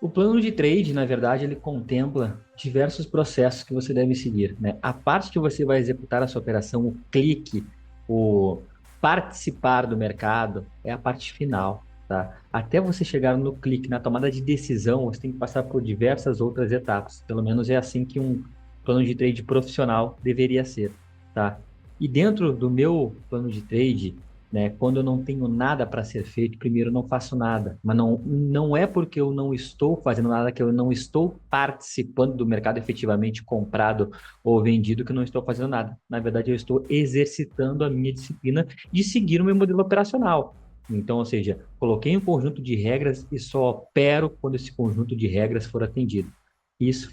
O plano de trade, na verdade, ele contempla diversos processos que você deve seguir, né? A parte que você vai executar a sua operação, o clique, o participar do mercado, é a parte final, tá? Até você chegar no clique, na tomada de decisão, você tem que passar por diversas outras etapas. Pelo menos é assim que um plano de trade profissional deveria ser, tá? E dentro do meu plano de trade, né? Quando eu não tenho nada para ser feito, primeiro eu não faço nada. Mas não é porque eu não estou fazendo nada que eu não estou participando do mercado efetivamente comprado ou vendido que eu não estou fazendo nada. Na verdade, eu estou exercitando a minha disciplina de seguir o meu modelo operacional. Então, ou seja, coloquei um conjunto de regras e só opero quando esse conjunto de regras for atendido. Isso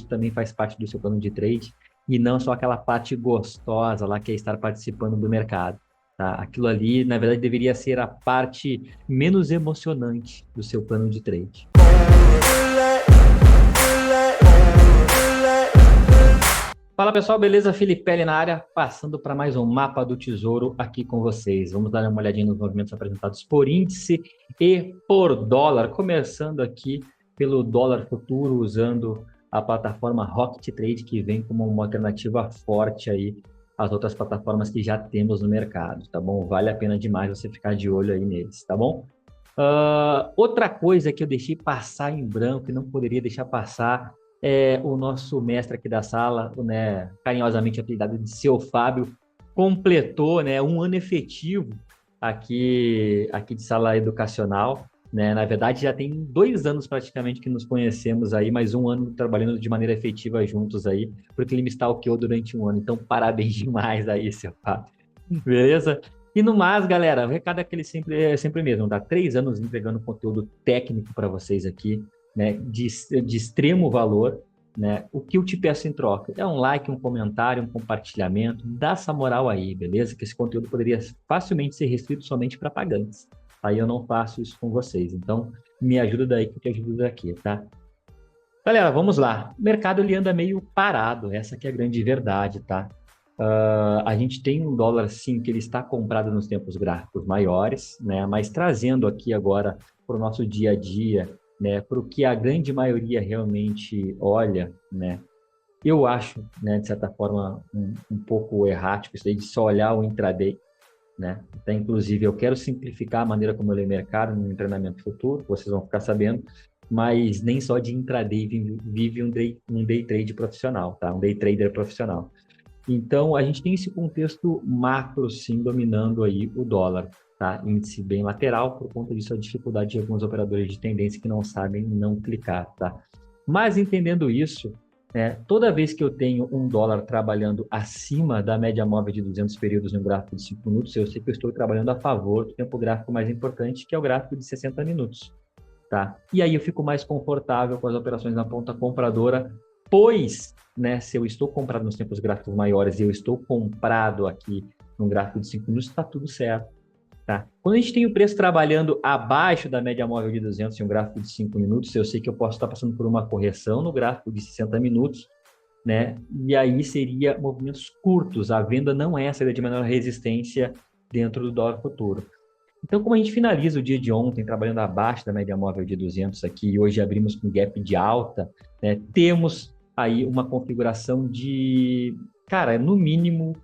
também faz parte do seu plano de trade e não só aquela parte gostosa lá que é estar participando do mercado. Tá? Aquilo ali, na verdade, deveria ser a parte menos emocionante do seu plano de trade. Fala pessoal, beleza? Felipe na área, passando para mais um mapa do tesouro aqui com vocês. Vamos dar uma olhadinha nos movimentos apresentados por índice e por dólar, começando aqui pelo dólar futuro, usando a plataforma Rocket Trade, que vem como uma alternativa forte aí às outras plataformas que já temos no mercado, tá bom? Vale a pena demais você ficar de olho aí neles, tá bom? Outra coisa que eu deixei passar em branco e não poderia deixar passar é o nosso mestre aqui da sala, né, carinhosamente apelidado de Seu Fábio, completou, né, um ano efetivo aqui de sala educacional, né? Na verdade, já tem 2 anos praticamente que nos conhecemos aí, mais um ano trabalhando de maneira efetiva juntos aí, porque ele me stalkeou durante um ano. Então, parabéns demais aí, Seu Fábio. Beleza? E no mais, galera, o recado é aquele sempre mesmo, tá? 3 anos entregando conteúdo técnico para vocês aqui, né? De extremo valor, né? O que eu te peço em troca é um like, um comentário, um compartilhamento, dá essa moral aí, beleza? Que esse conteúdo poderia facilmente ser restrito somente para pagantes. Aí eu não faço isso com vocês. Então, me ajuda daí que eu te ajudo daqui, tá? Galera, vamos lá. O mercado ele anda meio parado, essa que é a grande verdade, tá? A gente tem um dólar, sim, que ele está comprado nos tempos gráficos maiores, né? Mas trazendo aqui agora para o nosso dia a dia, né? Para o que a grande maioria realmente olha, né? Eu acho, né, de certa forma, um pouco errático isso aí de só olhar o intraday, né? Até, inclusive, eu quero simplificar a maneira como eu leio mercado no treinamento futuro, vocês vão ficar sabendo, mas nem só de intraday vive um day trade profissional, tá? Um day trader profissional. Então, a gente tem esse contexto macro, sim, dominando aí o dólar, tá? Índice bem lateral, por conta disso, a dificuldade de alguns operadores de tendência que não sabem não clicar, tá? Mas entendendo isso, toda vez que eu tenho um dólar trabalhando acima da média móvel de 200 períodos no gráfico de 5 minutos, eu sei que eu estou trabalhando a favor do tempo gráfico mais importante, que é o gráfico de 60 minutos, tá? E aí eu fico mais confortável com as operações na ponta compradora, pois, né, se eu estou comprado nos tempos gráficos maiores e eu estou comprado aqui no gráfico de 5 minutos, está tudo certo, tá? Quando a gente tem o preço trabalhando abaixo da média móvel de 200 em um gráfico de 5 minutos, eu sei que eu posso estar passando por uma correção no gráfico de 60 minutos, né? E aí seria movimentos curtos, a venda não é a saída de menor resistência dentro do dólar futuro. Então, como a gente finaliza o dia de ontem trabalhando abaixo da média móvel de 200 aqui, e hoje abrimos com gap de alta, né, temos aí uma configuração de, cara, no mínimo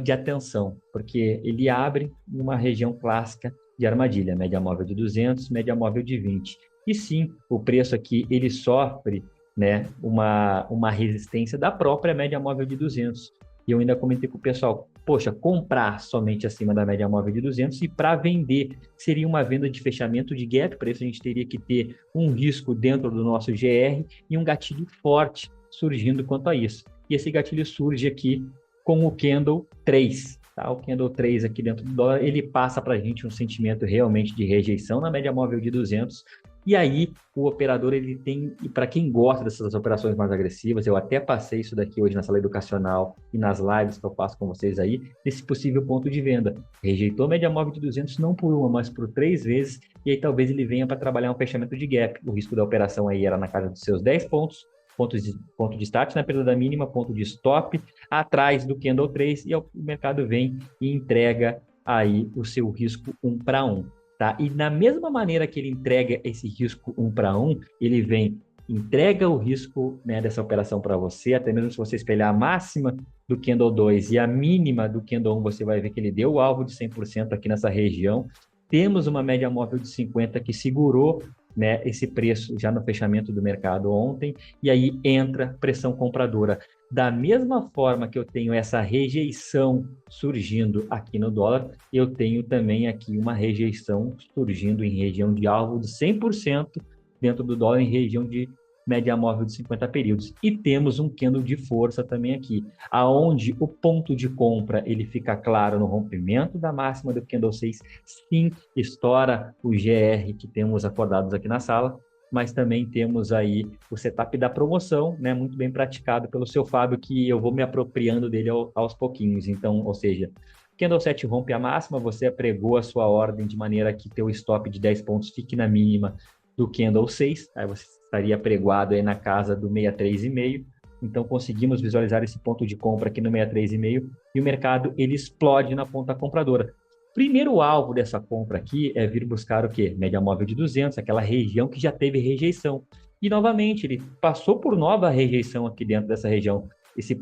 de atenção, porque ele abre uma região clássica de armadilha, média móvel de 200, média móvel de 20. E sim, o preço aqui, ele sofre, né, uma resistência da própria média móvel de 200. E eu ainda comentei com o pessoal, poxa, comprar somente acima da média móvel de 200 e para vender seria uma venda de fechamento de gap, para isso a gente teria que ter um risco dentro do nosso GR e um gatilho forte surgindo quanto a isso. E esse gatilho surge aqui com o Candle 3, tá? O Candle 3 aqui dentro do dólar, ele passa para a gente um sentimento realmente de rejeição na média móvel de 200, e aí o operador ele tem, e para quem gosta dessas operações mais agressivas, eu até passei isso daqui hoje na sala educacional e nas lives que eu faço com vocês aí, desse possível ponto de venda. Rejeitou a média móvel de 200 não por uma, mas por 3 vezes, e aí talvez ele venha para trabalhar um fechamento de gap. O risco da operação aí era na casa dos seus 10 pontos, ponto de start na perda da mínima, ponto de stop atrás do Candle 3, e o mercado vem e entrega aí o seu risco 1 para 1. tá? E da mesma maneira que ele entrega esse risco 1 para 1, ele vem, entrega o risco, né, dessa operação para você, até mesmo se você espelhar a máxima do Candle 2 e a mínima do Candle 1, você vai ver que ele deu o alvo de 100% aqui nessa região. Temos uma média móvel de 50 que segurou, né, esse preço já no fechamento do mercado ontem, e aí entra pressão compradora. Da mesma forma que eu tenho essa rejeição surgindo aqui no dólar, eu tenho também aqui uma rejeição surgindo em região de alvo de 100% dentro do dólar, em região de média móvel de 50 períodos. E temos um candle de força também aqui, aonde o ponto de compra ele fica claro no rompimento da máxima do candle 6, sim, estoura o GR que temos acordados aqui na sala, mas também temos aí o setup da promoção, né, muito bem praticado pelo seu Fábio, que eu vou me apropriando dele aos pouquinhos. Então, ou seja, Candle 7 rompe a máxima, você apregou a sua ordem de maneira que teu stop de 10 pontos fique na mínima do Candle 6, aí você estaria pregoado aí na casa do 63,5. Então, conseguimos visualizar esse ponto de compra aqui no 63,5 e o mercado ele explode na ponta compradora. Primeiro alvo dessa compra aqui é vir buscar o quê? Média móvel de 200, aquela região que já teve rejeição. E, novamente, ele passou por nova rejeição aqui dentro dessa região. Esse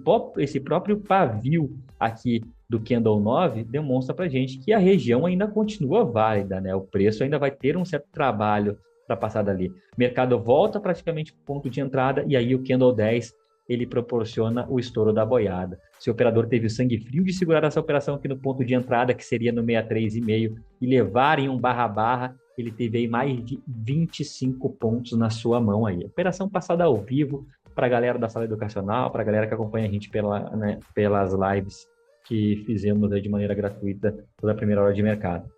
próprio pavio aqui do Candle 9 demonstra para a gente que a região ainda continua válida, né? O preço ainda vai ter um certo trabalho para passar dali. O mercado volta praticamente para o ponto de entrada e aí o Candle 10 ele proporciona o estouro da boiada. Se o operador teve o sangue frio de segurar essa operação aqui no ponto de entrada, que seria no 63,5, e levar em um barra-barra, ele teve aí mais de 25 pontos na sua mão aí. Operação passada ao vivo para a galera da sala educacional, para a galera que acompanha a gente pelas lives que fizemos aí de maneira gratuita toda a primeira hora de mercado.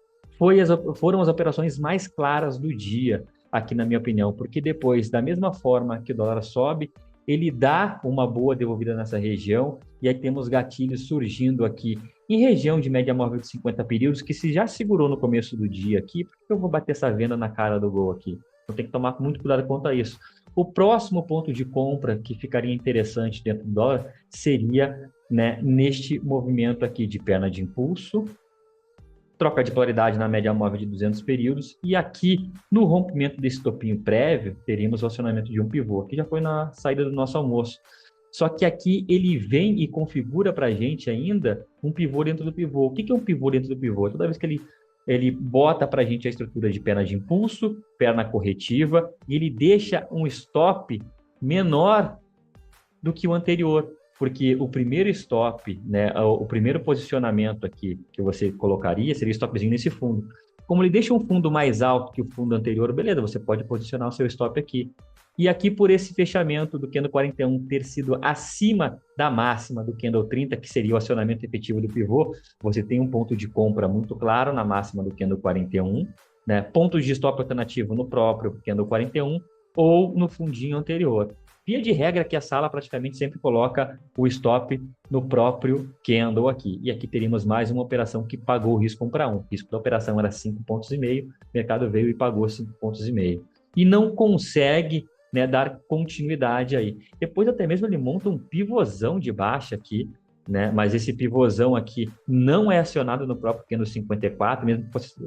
Foram as operações mais claras do dia, aqui na minha opinião, porque depois, da mesma forma que o dólar sobe, ele dá uma boa devolvida nessa região, e aí temos gatilhos surgindo aqui em região de média móvel de 50 períodos, que se já segurou no começo do dia aqui, por que eu vou bater essa venda na cara do gol aqui? Então tem que tomar muito cuidado quanto a isso. O próximo ponto de compra que ficaria interessante dentro do dólar seria, né, neste movimento aqui de perna de impulso, troca de polaridade na média móvel de 200 períodos, e aqui, no rompimento desse topinho prévio, teríamos o acionamento de um pivô, que já foi na saída do nosso almoço. Só que aqui ele vem e configura para a gente ainda um pivô dentro do pivô. O que é um pivô dentro do pivô? Toda vez que ele bota para a gente a estrutura de perna de impulso, perna corretiva, e ele deixa um stop menor do que o anterior. Porque o primeiro stop, né, o primeiro posicionamento aqui que você colocaria seria o stopzinho nesse fundo. Como ele deixa um fundo mais alto que o fundo anterior, beleza, você pode posicionar o seu stop aqui. E aqui, por esse fechamento do Candle 41 ter sido acima da máxima do Candle 30, que seria o acionamento efetivo do pivô, você tem um ponto de compra muito claro na máxima do Candle 41, né? Pontos de stop alternativo no próprio Candle 41 ou no fundinho anterior. Via de regra que a sala praticamente sempre coloca o stop no próprio candle aqui. E aqui teríamos mais uma operação que pagou o risco 1 para 1. O risco da operação era 5,5 pontos, o mercado veio e pagou 5,5 pontos. E não consegue, né, dar continuidade aí. Depois até mesmo ele monta um pivôzão de baixa aqui, né? Mas esse pivôzão aqui não é acionado no próprio candle 54,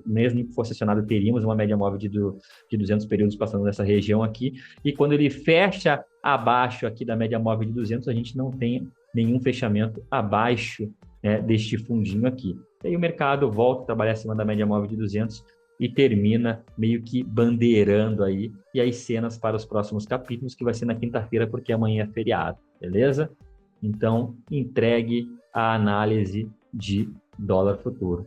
mesmo que fosse acionado, teríamos uma média móvel de 200 períodos passando nessa região aqui, e quando ele fecha abaixo aqui da média móvel de 200, a gente não tem nenhum fechamento abaixo, né, deste fundinho aqui. E aí o mercado volta a trabalhar acima da média móvel de 200 e termina meio que bandeirando aí, e aí cenas para os próximos capítulos, que vai ser na quinta-feira, porque amanhã é feriado, beleza? Então, entregue a análise de dólar futuro.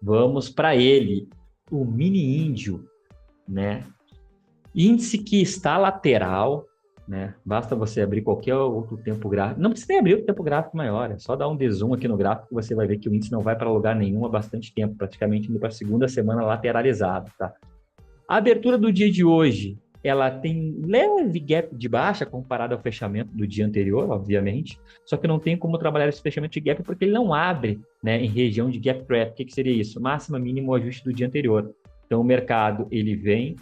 Vamos para ele, o mini índio, né? Índice que está lateral, né? Basta você abrir qualquer outro tempo gráfico. Não precisa nem abrir o tempo gráfico maior, é só dar um dezoom aqui no gráfico que você vai ver que o índice não vai para lugar nenhum há bastante tempo, praticamente indo para a segunda semana lateralizado, tá? A abertura do dia de hoje, ela tem leve gap de baixa comparado ao fechamento do dia anterior, obviamente, só que não tem como trabalhar esse fechamento de gap porque ele não abre, né, em região de gap trap. O que seria isso? Máxima, mínimo, ajuste do dia anterior. Então, o mercado, ele vem,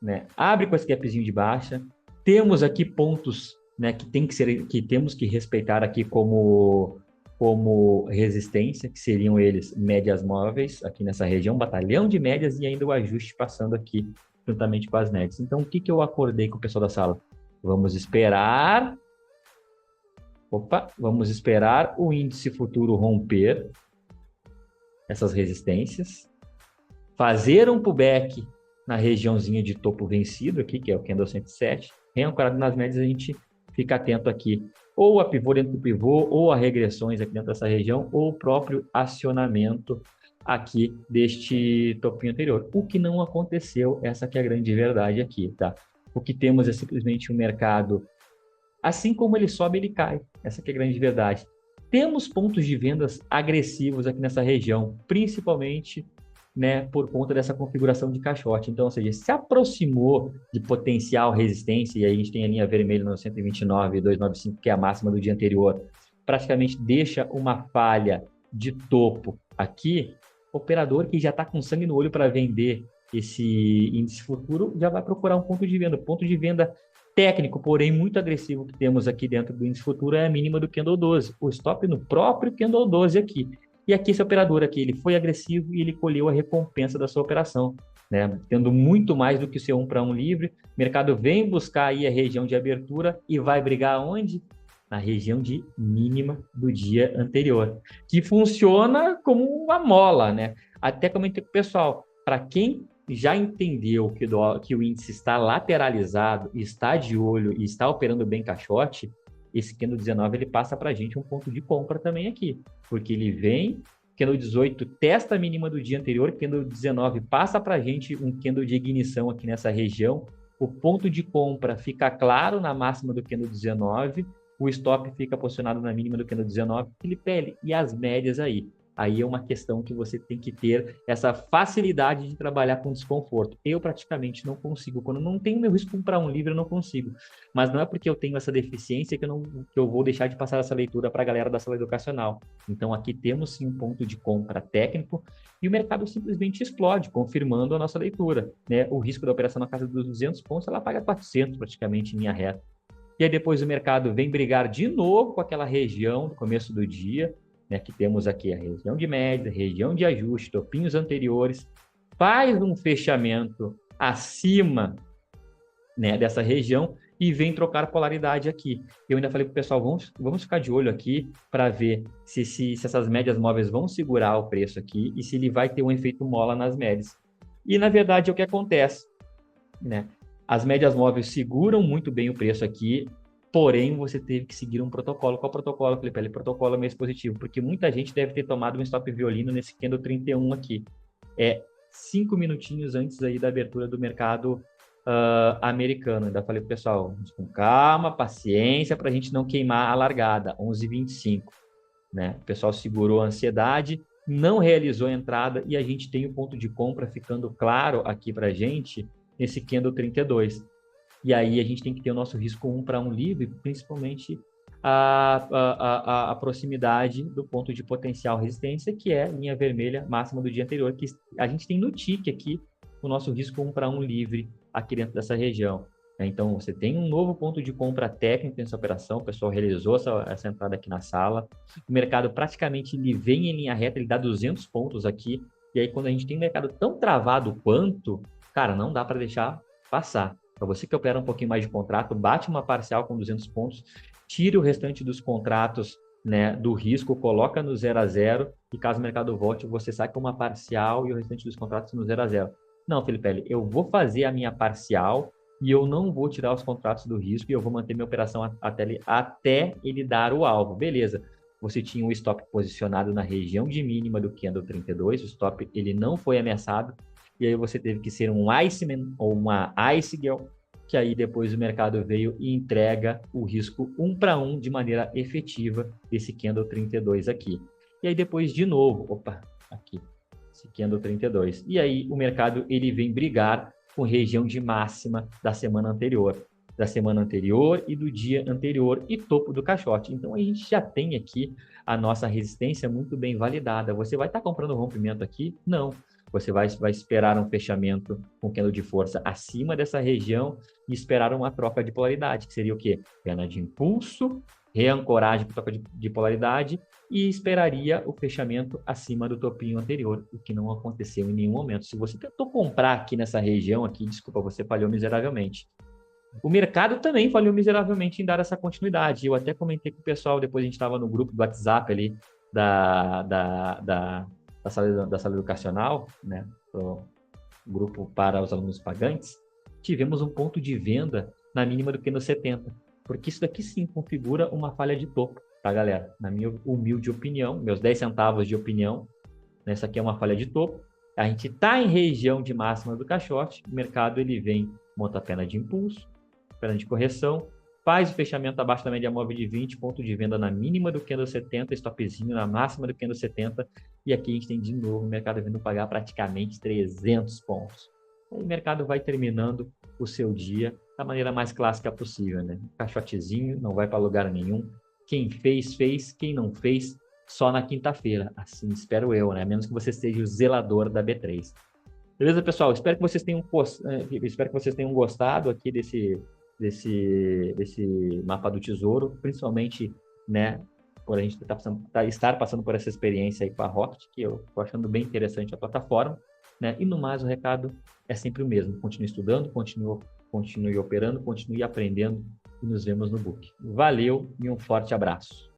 né, abre com esse gapzinho de baixa. Temos aqui pontos, né, que temos que respeitar aqui como como resistência, que seriam eles médias móveis, aqui nessa região, batalhão de médias e ainda o ajuste passando aqui juntamente com as médias. Então, o que eu acordei com o pessoal da sala? Vamos esperar o índice futuro romper essas resistências, fazer um pullback na regiãozinha de topo vencido aqui, que é o candle 107, reancorado nas médias, a gente fica atento aqui, ou a pivô dentro do pivô, ou a regressões aqui dentro dessa região, ou o próprio acionamento aqui deste topinho anterior. O que não aconteceu, essa que é a grande verdade aqui, tá? O que temos é simplesmente um mercado, assim como ele sobe, ele cai. Essa que é a grande verdade. Temos pontos de vendas agressivos aqui nessa região, principalmente, né, por conta dessa configuração de caixote. Então, ou seja, se aproximou de potencial resistência, e aí a gente tem a linha vermelha no 129,295, que é a máxima do dia anterior, praticamente deixa uma falha de topo aqui, operador que já está com sangue no olho para vender esse índice futuro, já vai procurar um ponto de venda. Ponto de venda técnico, porém muito agressivo que temos aqui dentro do índice futuro é a mínima do candle 12. O stop no próprio candle 12 aqui. E aqui esse operador aqui, ele foi agressivo e ele colheu a recompensa da sua operação, né? Tendo muito mais do que o seu 1 para 1 livre. O mercado vem buscar aí a região de abertura e vai brigar onde? Na região de mínima do dia anterior, que funciona como uma mola, né? Até comentei com o pessoal, para quem já entendeu que o índice está lateralizado, está de olho e está operando bem caixote, esse candle 19 ele passa para a gente um ponto de compra também aqui, porque ele vem, candle 18 testa a mínima do dia anterior, candle 19 passa para a gente um candle de ignição aqui nessa região, o ponto de compra fica claro na máxima do candle 19, o stop fica posicionado na mínima do candle 19, Felipe, e as médias aí? Aí é uma questão que você tem que ter essa facilidade de trabalhar com desconforto. Eu praticamente não consigo. Quando não tenho meu risco para um livro, eu não consigo. Mas não é porque eu tenho essa deficiência que eu vou deixar de passar essa leitura para a galera da sala educacional. Então, aqui temos sim um ponto de compra técnico e o mercado simplesmente explode, confirmando a nossa leitura, né? O risco da operação na casa dos 200 pontos, ela paga 400 praticamente em linha reta. E aí depois o mercado vem brigar de novo com aquela região do começo do dia, né, que temos aqui a região de média, região de ajuste, topinhos anteriores, faz um fechamento acima, né, dessa região e vem trocar polaridade aqui. Eu ainda falei para o pessoal, vamos ficar de olho aqui para ver se essas médias móveis vão segurar o preço aqui e se ele vai ter um efeito mola nas médias. E, na verdade, é o que acontece, né? As médias móveis seguram muito bem o preço aqui, porém, você teve que seguir um protocolo. Qual protocolo, Felipe? O protocolo mês positivo, porque muita gente deve ter tomado um stop violino nesse candle 31 aqui. 5 minutinhos antes aí da abertura do mercado americano. Ainda falei pro pessoal, com calma, paciência, para a gente não queimar a largada, 11h25. Né? O pessoal segurou a ansiedade, não realizou a entrada e a gente tem o ponto de compra ficando claro aqui para a gente nesse candle 32. E aí a gente tem que ter o nosso risco 1 para 1 livre, principalmente a proximidade do ponto de potencial resistência, que é linha vermelha máxima do dia anterior, que a gente tem no TIC aqui, o nosso risco 1 para 1 livre aqui dentro dessa região. Então, você tem um novo ponto de compra técnico nessa operação, o pessoal realizou essa entrada aqui na sala, o mercado praticamente ele vem em linha reta, ele dá 200 pontos aqui, e aí quando a gente tem um mercado tão travado quanto, cara, não dá para deixar passar. Para você que opera um pouquinho mais de contrato, bate uma parcial com 200 pontos, tire o restante dos contratos, né, do risco, coloca no 0 a 0 e caso o mercado volte, você sai com uma parcial e o restante dos contratos no 0 a 0. Não, Felipe, eu vou fazer a minha parcial e eu não vou tirar os contratos do risco e eu vou manter minha operação até ele dar o alvo. Beleza. Você tinha um stop posicionado na região de mínima do candle 32, o stop ele não foi ameaçado, e aí você teve que ser um Iceman ou uma Ice Girl, que aí depois o mercado veio e entrega o risco 1 para 1 de maneira efetiva desse candle 32 aqui. E aí depois de novo, aqui, esse candle 32. E aí o mercado ele vem brigar com região de máxima da semana anterior e do dia anterior e topo do caixote. Então, a gente já tem aqui a nossa resistência muito bem validada. Você vai estar comprando rompimento aqui? Não. Você vai esperar um fechamento com candle de força acima dessa região e esperar uma troca de polaridade, que seria o quê? Pena de impulso, reancoragem para troca de polaridade e esperaria o fechamento acima do topinho anterior, o que não aconteceu em nenhum momento. Se você tentou comprar aqui nessa região, aqui, desculpa, você falhou miseravelmente. O mercado também falhou miseravelmente em dar essa continuidade. Eu até comentei com o pessoal, depois a gente estava no grupo do WhatsApp ali da sala educacional, né, o grupo para os alunos pagantes, tivemos um ponto de venda na mínima do que no 70, porque isso daqui sim configura uma falha de topo, tá, galera? Na minha humilde opinião, meus 10 centavos de opinião, né, essa aqui é uma falha de topo. A gente está em região de máxima do caixote, o mercado ele vem, monta a pena de impulso, pena de correção, faz o fechamento abaixo da média móvel de 20, ponto de venda na mínima do candle 70, stopzinho na máxima do candle 70, e aqui a gente tem de novo o mercado vindo pagar praticamente 300 pontos. Aí o mercado vai terminando o seu dia da maneira mais clássica possível, né? Caixotezinho, não vai para lugar nenhum. Quem fez, fez. Quem não fez, só na quinta-feira. Assim espero eu, né? A menos que você seja o zelador da B3. Beleza, pessoal? Espero que vocês tenham gostado aqui desse mapa do tesouro, principalmente, né, por a gente estar passando por essa experiência aí com a Rocket, que eu estou achando bem interessante a plataforma, né? E no mais, o recado é sempre o mesmo: continue estudando, continue operando, continue aprendendo e nos vemos no book. Valeu e um forte abraço.